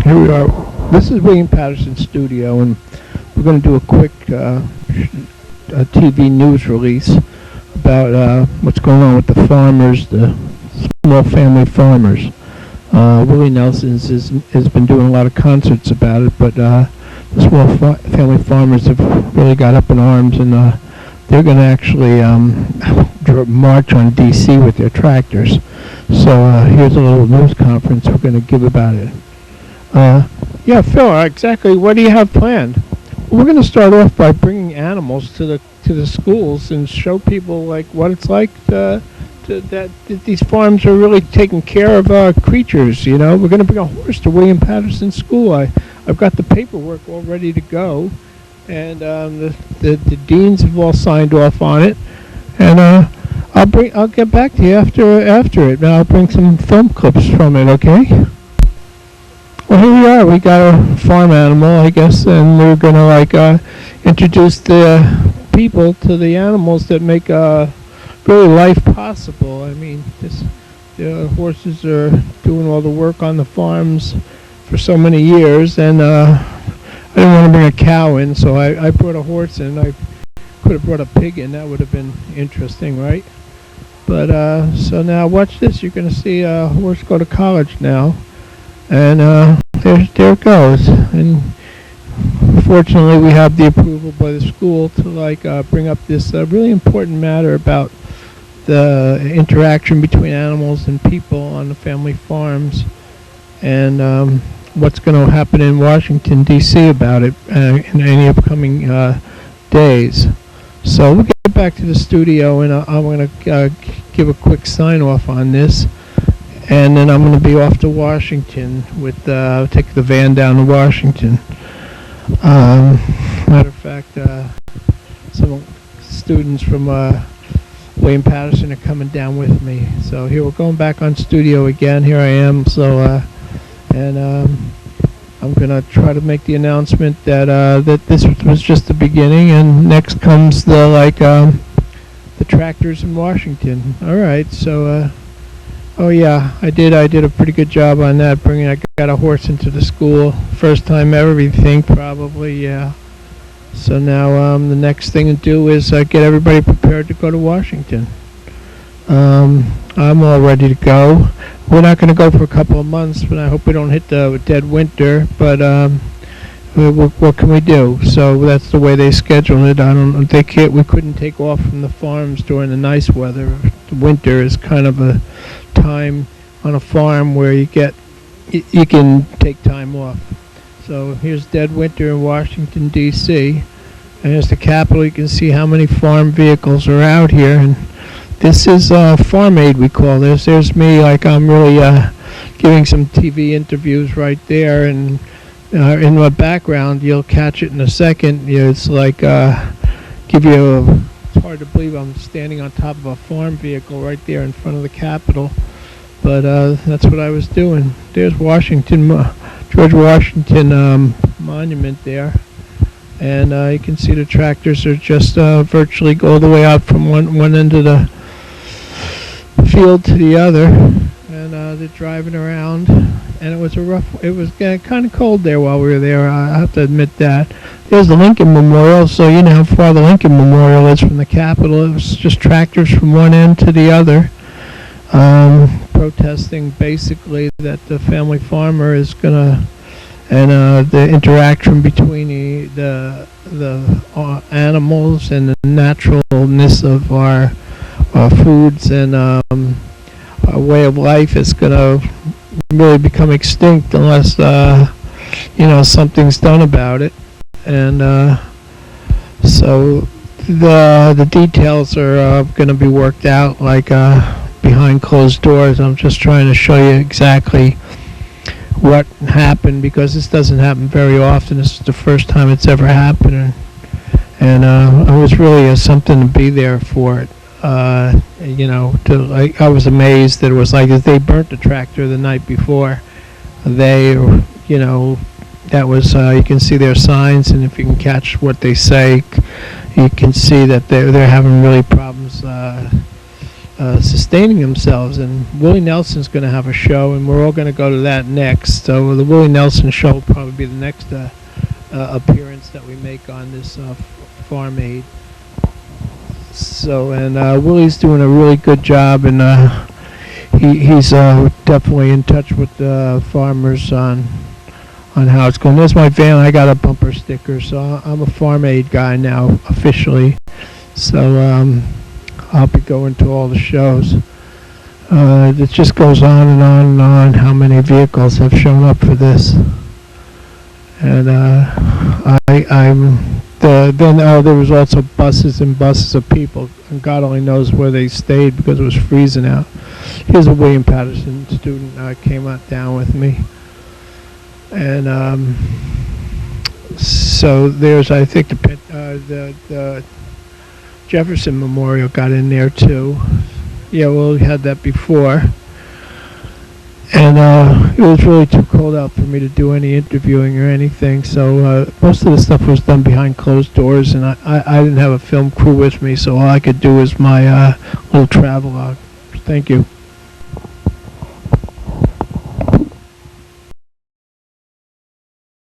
Here we are. This is William Patterson's studio, and we're going to do a quick TV news release about what's going on with the farmers, the small family farmers. Willy Nelson has been doing a lot of concerts about it, but the small family farmers have really got up in arms, and they're going to actually march on D.C. with their tractors. So here's a little news conference we're going to give about it. Yeah, Phil, exactly. What do you have planned? We're going to start off by bringing animals to the schools and show people like what it's like that these farms are really taking care of creatures. You know, we're going to bring a horse to William Patterson School. I've got the paperwork all ready to go, and the deans have all signed off on it. And I'll get back to you after it. And I'll bring some film clips from it. Okay. Well, here we are. We got a farm animal, I guess, and we're going to introduce the people to the animals that make really life possible. I mean, the horses are doing all the work on the farms for so many years, and I didn't want to bring a cow in, so I brought a horse in. I could have brought a pig in. That would have been interesting, right? But so now watch this. You're going to see a horse go to college now. And there it goes. And fortunately, we have the approval by the school to bring up this really important matter about the interaction between animals and people on the family farms, and what's going to happen in Washington D.C. about it in any upcoming days. So we'll get back to the studio, and I'm going to give a quick sign off on this. And then I'm going to be off to Washington with take the van down to Washington. Matter of fact, some students from William Patterson are coming down with me. So here we're going back on studio again. Here I am. So and I'm going to try to make the announcement that this was just the beginning, and next comes the tractors in Washington. All right. So. Oh yeah, I did a pretty good job on that. I got a horse into the school, first time ever, we think, probably, yeah. So now the next thing to do is get everybody prepared to go to Washington. I'm all ready to go. We're not going to go for a couple of months, but I hope we don't hit the dead winter. But what can we do? So that's the way they schedule it. We couldn't take off from the farms during the nice weather. The winter is kind of a time on a farm where you can take time off. So here's dead winter in Washington D.C. and here's the Capitol. You can see how many farm vehicles are out here, and this is Farm Aid, we call this. There's me, I'm really giving some TV interviews right there, and in my background you'll catch it in a second. It's it's hard to believe I'm standing on top of a farm vehicle right there in front of the Capitol, but that's what I was doing. There's George Washington Monument there, and you can see the tractors are just virtually all the way out from one end of the field to the other, and they're driving around. And it was kind of cold there while we were there. I have to admit that. There's the Lincoln Memorial, so you know how far the Lincoln Memorial is from the Capitol. It was just tractors from one end to the other, protesting basically that the family farmer is gonna, and the interaction between the animals and the naturalness of our foods and our way of life is gonna really become extinct unless something's done about it. And so the details are going to be worked out behind closed doors. I'm just trying to show you exactly what happened, because this doesn't happen very often. This is the first time it's ever happened, and it was really something to be there for it. I was amazed that it was like if they burnt the tractor the night before. That was you can see their signs, and if you can catch what they say, you can see that they're having really problems sustaining themselves. And Willie Nelson's going to have a show, and we're all going to go to that next. So the Willie Nelson show will probably be the next appearance that we make on this Farm Aid. So, and Willie's doing a really good job, and he's definitely in touch with farmers on how it's going. There's my van. I got a bumper sticker, so I'm a Farm Aid guy now officially. So I'll be going to all the shows. It just goes on and on and on how many vehicles have shown up for this. And there was also buses and buses of people, and God only knows where they stayed because it was freezing out. Here's a William Patterson student came down with me. And so there's, I think, the Jefferson Memorial got in there too. Yeah, well, we had that before. And it was really too cold out for me to do any interviewing or anything, so most of the stuff was done behind closed doors, and I didn't have a film crew with me, so all I could do was my little travelogue. Thank you.